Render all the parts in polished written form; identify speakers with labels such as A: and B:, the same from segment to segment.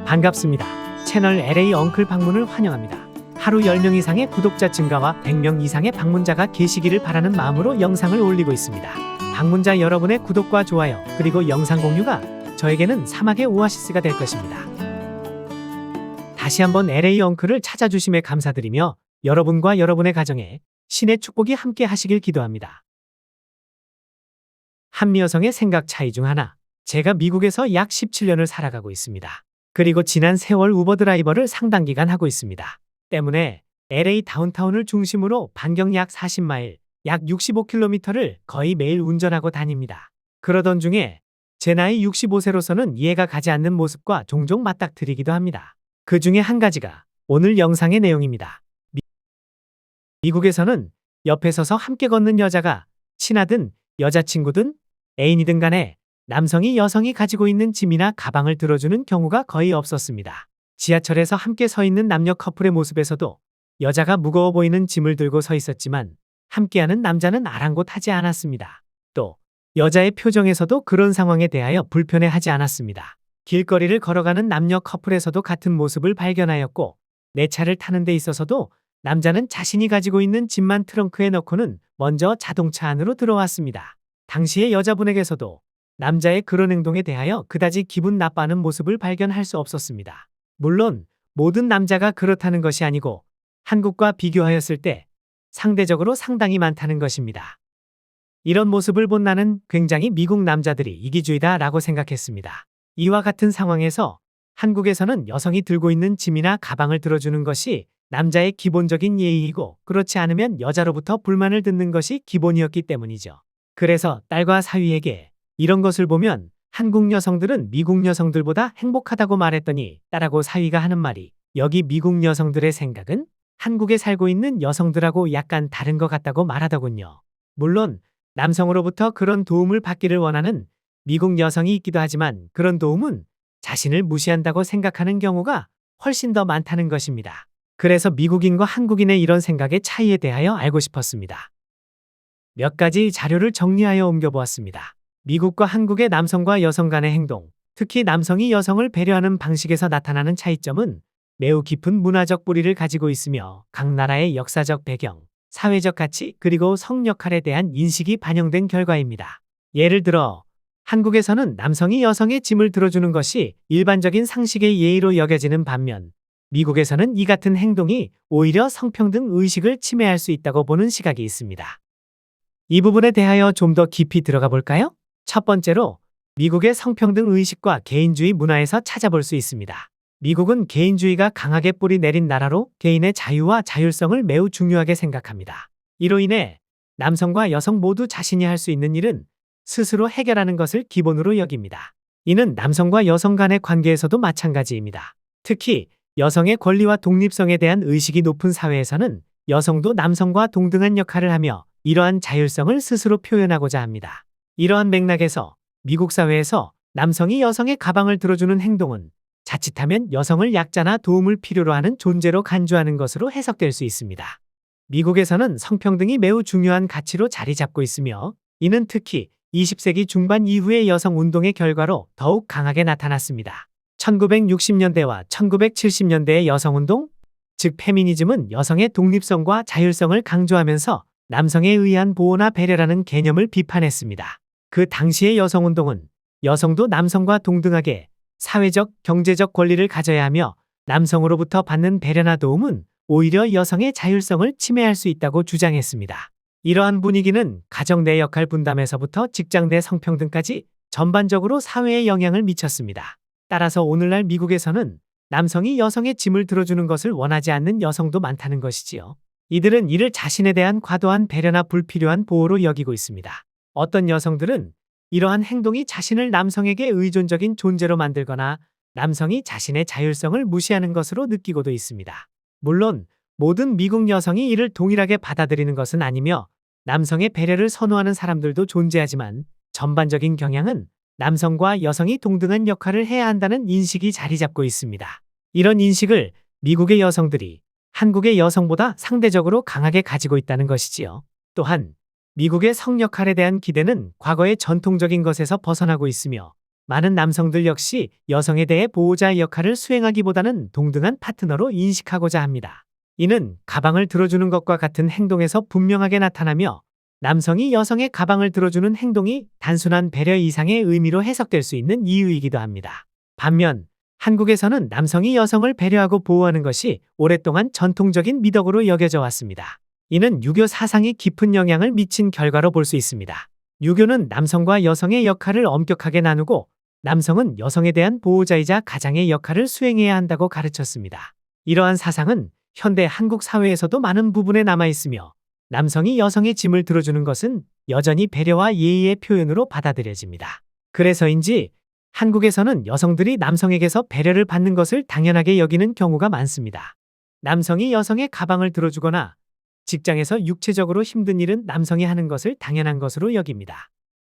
A: 반갑습니다. 채널 LA 엉클 방문을 환영합니다. 하루 10명 이상의 구독자 증가와 100명 이상의 방문자가 계시기를 바라는 마음으로 영상을 올리고 있습니다. 방문자 여러분의 구독과 좋아요, 그리고 영상 공유가 저에게는 사막의 오아시스가 될 것입니다. 다시 한번 LA 엉클을 찾아주심에 감사드리며 여러분과 여러분의 가정에 신의 축복이 함께 하시길 기도합니다. 한미 여성의 생각 차이 중 하나, 제가 미국에서 약 17년을 살아가고 있습니다. 그리고 지난 세월 우버 드라이버를 상당 기간 하고 있습니다. 때문에 LA 다운타운을 중심으로 반경 약 40마일, 약 65km를 거의 매일 운전하고 다닙니다. 그러던 중에 제 나이 65세로서는 이해가 가지 않는 모습과 종종 맞닥뜨리기도 합니다. 그 중에 한 가지가 오늘 영상의 내용입니다. 미국에서는 옆에 서서 함께 걷는 여자가 친하든 여자친구든 애인이든 간에 남성이 여성이 가지고 있는 짐이나 가방을 들어주는 경우가 거의 없었습니다. 지하철에서 함께 서 있는 남녀 커플의 모습에서도 여자가 무거워 보이는 짐을 들고 서 있었지만 함께하는 남자는 아랑곳하지 않았습니다. 또 여자의 표정에서도 그런 상황에 대하여 불편해하지 않았습니다. 길거리를 걸어가는 남녀 커플에서도 같은 모습을 발견하였고, 내 차를 타는 데 있어서도 남자는 자신이 가지고 있는 짐만 트렁크에 넣고는 먼저 자동차 안으로 들어왔습니다. 당시의 여자분에게서도 남자의 그런 행동에 대하여 그다지 기분 나빠하는 모습을 발견할 수 없었습니다. 물론 모든 남자가 그렇다는 것이 아니고 한국과 비교하였을 때 상대적으로 상당히 많다는 것입니다. 이런 모습을 본 나는 굉장히 미국 남자들이 이기주의다라고 생각했습니다. 이와 같은 상황에서 한국에서는 여성이 들고 있는 짐이나 가방을 들어주는 것이 남자의 기본적인 예의이고, 그렇지 않으면 여자로부터 불만을 듣는 것이 기본이었기 때문이죠. 그래서 딸과 사위에게 이런 것을 보면 한국 여성들은 미국 여성들보다 행복하다고 말했더니 딸하고 사위가 하는 말이, 여기 미국 여성들의 생각은 한국에 살고 있는 여성들하고 약간 다른 것 같다고 말하더군요. 물론 남성으로부터 그런 도움을 받기를 원하는 미국 여성이 있기도 하지만 그런 도움은 자신을 무시한다고 생각하는 경우가 훨씬 더 많다는 것입니다. 그래서 미국인과 한국인의 이런 생각의 차이에 대하여 알고 싶었습니다. 몇 가지 자료를 정리하여 옮겨보았습니다. 미국과 한국의 남성과 여성 간의 행동, 특히 남성이 여성을 배려하는 방식에서 나타나는 차이점은 매우 깊은 문화적 뿌리를 가지고 있으며 각 나라의 역사적 배경, 사회적 가치, 그리고 성 역할에 대한 인식이 반영된 결과입니다. 예를 들어 한국에서는 남성이 여성의 짐을 들어주는 것이 일반적인 상식의 예의로 여겨지는 반면, 미국에서는 이 같은 행동이 오히려 성평등 의식을 침해할 수 있다고 보는 시각이 있습니다. 이 부분에 대하여 좀 더 깊이 들어가 볼까요? 첫 번째로 미국의 성평등 의식과 개인주의 문화에서 찾아볼 수 있습니다. 미국은 개인주의가 강하게 뿌리 내린 나라로 개인의 자유와 자율성을 매우 중요하게 생각합니다. 이로 인해 남성과 여성 모두 자신이 할 수 있는 일은 스스로 해결하는 것을 기본으로 여깁니다. 이는 남성과 여성 간의 관계에서도 마찬가지입니다. 특히 여성의 권리와 독립성에 대한 의식이 높은 사회에서는 여성도 남성과 동등한 역할을 하며 이러한 자율성을 스스로 표현하고자 합니다. 이러한 맥락에서 미국 사회에서 남성이 여성의 가방을 들어주는 행동은 자칫하면 여성을 약자나 도움을 필요로 하는 존재로 간주하는 것으로 해석될 수 있습니다. 미국에서는 성평등이 매우 중요한 가치로 자리 잡고 있으며, 이는 특히 20세기 중반 이후의 여성 운동의 결과로 더욱 강하게 나타났습니다. 1960년대와 1970년대의 여성운동, 즉 페미니즘은 여성의 독립성과 자율성을 강조하면서 남성에 의한 보호나 배려라는 개념을 비판했습니다. 그 당시의 여성운동은 여성도 남성과 동등하게 사회적, 경제적 권리를 가져야 하며 남성으로부터 받는 배려나 도움은 오히려 여성의 자율성을 침해할 수 있다고 주장했습니다. 이러한 분위기는 가정 내 역할 분담에서부터 직장 내 성평등까지 전반적으로 사회에 영향을 미쳤습니다. 따라서 오늘날 미국에서는 남성이 여성의 짐을 들어주는 것을 원하지 않는 여성도 많다는 것이지요. 이들은 이를 자신에 대한 과도한 배려나 불필요한 보호로 여기고 있습니다. 어떤 여성들은 이러한 행동이 자신을 남성에게 의존적인 존재로 만들거나 남성이 자신의 자율성을 무시하는 것으로 느끼고도 있습니다. 물론 모든 미국 여성이 이를 동일하게 받아들이는 것은 아니며 남성의 배려를 선호하는 사람들도 존재하지만, 전반적인 경향은 남성과 여성이 동등한 역할을 해야 한다는 인식이 자리 잡고 있습니다. 이런 인식을 미국의 여성들이 한국의 여성보다 상대적으로 강하게 가지고 있다는 것이지요. 또한 미국의 성 역할에 대한 기대는 과거의 전통적인 것에서 벗어나고 있으며 많은 남성들 역시 여성에 대해 보호자의 역할을 수행하기보다는 동등한 파트너로 인식하고자 합니다. 이는 가방을 들어주는 것과 같은 행동에서 분명하게 나타나며 남성이 여성의 가방을 들어주는 행동이 단순한 배려 이상의 의미로 해석될 수 있는 이유이기도 합니다. 반면 한국에서는 남성이 여성을 배려하고 보호하는 것이 오랫동안 전통적인 미덕으로 여겨져 왔습니다. 이는 유교 사상이 깊은 영향을 미친 결과로 볼 수 있습니다. 유교는 남성과 여성의 역할을 엄격하게 나누고 남성은 여성에 대한 보호자이자 가장의 역할을 수행해야 한다고 가르쳤습니다. 이러한 사상은 현대 한국 사회에서도 많은 부분에 남아있으며 남성이 여성의 짐을 들어주는 것은 여전히 배려와 예의의 표현으로 받아들여집니다. 그래서인지 한국에서는 여성들이 남성에게서 배려를 받는 것을 당연하게 여기는 경우가 많습니다. 남성이 여성의 가방을 들어주거나 직장에서 육체적으로 힘든 일은 남성이 하는 것을 당연한 것으로 여깁니다.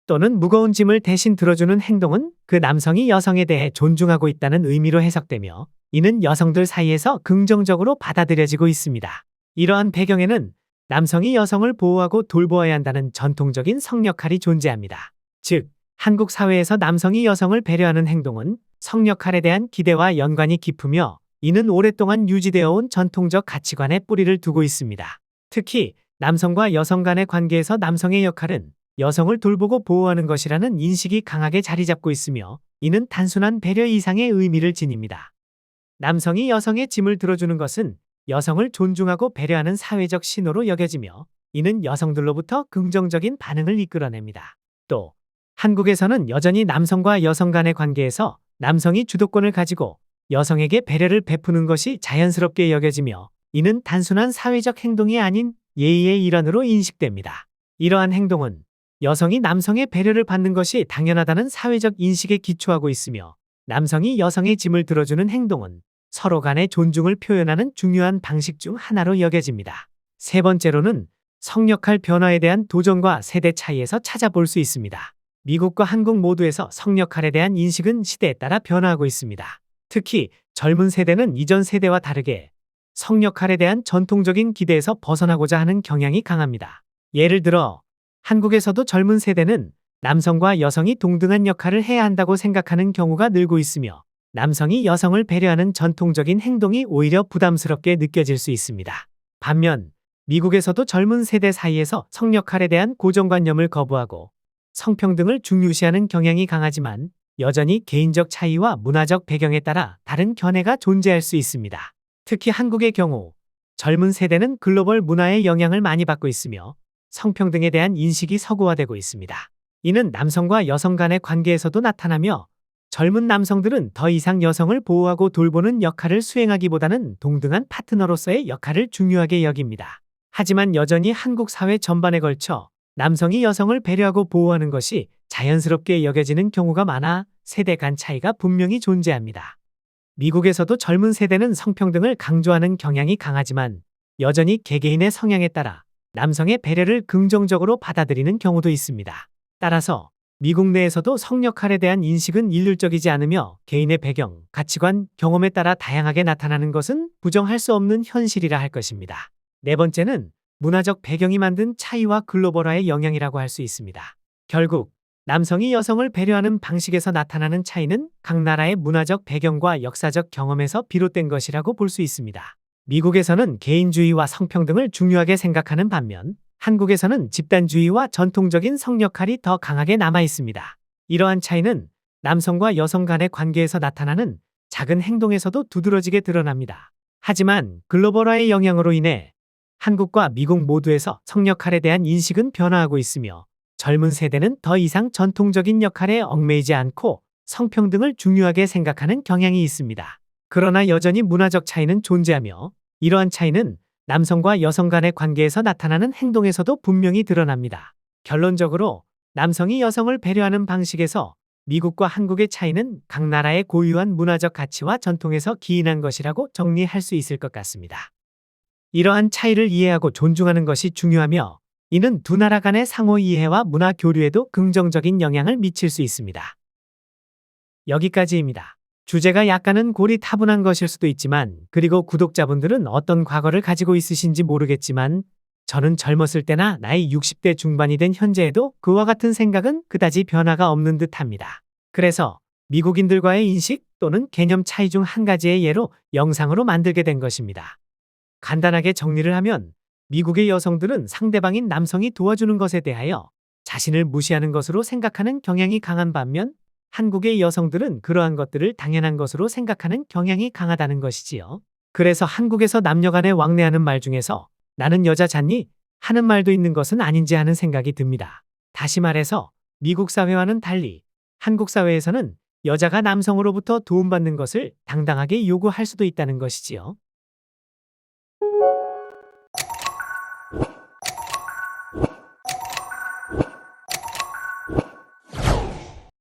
A: 또는 무거운 짐을 대신 들어주는 행동은 그 남성이 여성에 대해 존중하고 있다는 의미로 해석되며 이는 여성들 사이에서 긍정적으로 받아들여지고 있습니다. 이러한 배경에는 남성이 여성을 보호하고 돌보아야 한다는 전통적인 성 역할이 존재합니다. 즉, 한국 사회에서 남성이 여성을 배려하는 행동은 성 역할에 대한 기대와 연관이 깊으며 이는 오랫동안 유지되어 온 전통적 가치관에 뿌리를 두고 있습니다. 특히 남성과 여성 간의 관계에서 남성의 역할은 여성을 돌보고 보호하는 것이라는 인식이 강하게 자리 잡고 있으며 이는 단순한 배려 이상의 의미를 지닙니다. 남성이 여성의 짐을 들어주는 것은 여성을 존중하고 배려하는 사회적 신호로 여겨지며 이는 여성들로부터 긍정적인 반응을 이끌어냅니다. 또 한국에서는 여전히 남성과 여성 간의 관계에서 남성이 주도권을 가지고 여성에게 배려를 베푸는 것이 자연스럽게 여겨지며 이는 단순한 사회적 행동이 아닌 예의의 일환으로 인식됩니다. 이러한 행동은 여성이 남성의 배려를 받는 것이 당연하다는 사회적 인식에 기초하고 있으며 남성이 여성의 짐을 들어주는 행동은 서로 간의 존중을 표현하는 중요한 방식 중 하나로 여겨집니다. 세 번째로는 성역할 변화에 대한 도전과 세대 차이에서 찾아볼 수 있습니다. 미국과 한국 모두에서 성역할에 대한 인식은 시대에 따라 변화하고 있습니다. 특히 젊은 세대는 이전 세대와 다르게 성역할에 대한 전통적인 기대에서 벗어나고자 하는 경향이 강합니다. 예를 들어 한국에서도 젊은 세대는 남성과 여성이 동등한 역할을 해야 한다고 생각하는 경우가 늘고 있으며 남성이 여성을 배려하는 전통적인 행동이 오히려 부담스럽게 느껴질 수 있습니다. 반면 미국에서도 젊은 세대 사이에서 성역할에 대한 고정관념을 거부하고 성평등을 중요시하는 경향이 강하지만 여전히 개인적 차이와 문화적 배경에 따라 다른 견해가 존재할 수 있습니다. 특히 한국의 경우 젊은 세대는 글로벌 문화의 영향을 많이 받고 있으며 성평등에 대한 인식이 서구화되고 있습니다. 이는 남성과 여성 간의 관계에서도 나타나며 젊은 남성들은 더 이상 여성을 보호하고 돌보는 역할을 수행하기보다는 동등한 파트너로서의 역할을 중요하게 여깁니다. 하지만 여전히 한국 사회 전반에 걸쳐 남성이 여성을 배려하고 보호하는 것이 자연스럽게 여겨지는 경우가 많아 세대 간 차이가 분명히 존재합니다. 미국에서도 젊은 세대는 성평등을 강조하는 경향이 강하지만 여전히 개개인의 성향에 따라 남성의 배려를 긍정적으로 받아들이는 경우도 있습니다. 따라서 미국 내에서도 성역할에 대한 인식은 일률적이지 않으며 개인의 배경, 가치관, 경험에 따라 다양하게 나타나는 것은 부정할 수 없는 현실이라 할 것입니다. 네 번째는 문화적 배경이 만든 차이와 글로벌화의 영향이라고 할 수 있습니다. 결국 남성이 여성을 배려하는 방식에서 나타나는 차이는 각 나라의 문화적 배경과 역사적 경험에서 비롯된 것이라고 볼 수 있습니다. 미국에서는 개인주의와 성평등을 중요하게 생각하는 반면 한국에서는 집단주의와 전통적인 성역할이 더 강하게 남아 있습니다. 이러한 차이는 남성과 여성 간의 관계에서 나타나는 작은 행동에서도 두드러지게 드러납니다. 하지만 글로벌화의 영향으로 인해 한국과 미국 모두에서 성역할에 대한 인식은 변화하고 있으며 젊은 세대는 더 이상 전통적인 역할에 얽매이지 않고 성평등을 중요하게 생각하는 경향이 있습니다. 그러나 여전히 문화적 차이는 존재하며 이러한 차이는 남성과 여성 간의 관계에서 나타나는 행동에서도 분명히 드러납니다. 결론적으로 남성이 여성을 배려하는 방식에서 미국과 한국의 차이는 각 나라의 고유한 문화적 가치와 전통에서 기인한 것이라고 정리할 수 있을 것 같습니다. 이러한 차이를 이해하고 존중하는 것이 중요하며 이는 두 나라 간의 상호 이해와 문화 교류에도 긍정적인 영향을 미칠 수 있습니다. 여기까지입니다. 주제가 약간은 고리타분한 것일 수도 있지만 그리고 구독자분들은 어떤 과거를 가지고 있으신지 모르겠지만 저는 젊었을 때나 나이 60대 중반이 된 현재에도 그와 같은 생각은 그다지 변화가 없는 듯합니다. 그래서 미국인들과의 인식 또는 개념 차이 중 한 가지의 예로 영상으로 만들게 된 것입니다. 간단하게 정리를 하면 미국의 여성들은 상대방인 남성이 도와주는 것에 대하여 자신을 무시하는 것으로 생각하는 경향이 강한 반면 한국의 여성들은 그러한 것들을 당연한 것으로 생각하는 경향이 강하다는 것이지요. 그래서 한국에서 남녀 간에 왕래하는 말 중에서 나는 여자 잤니? 하는 말도 있는 것은 아닌지 하는 생각이 듭니다. 다시 말해서 미국 사회와는 달리 한국 사회에서는 여자가 남성으로부터 도움받는 것을 당당하게 요구할 수도 있다는 것이지요.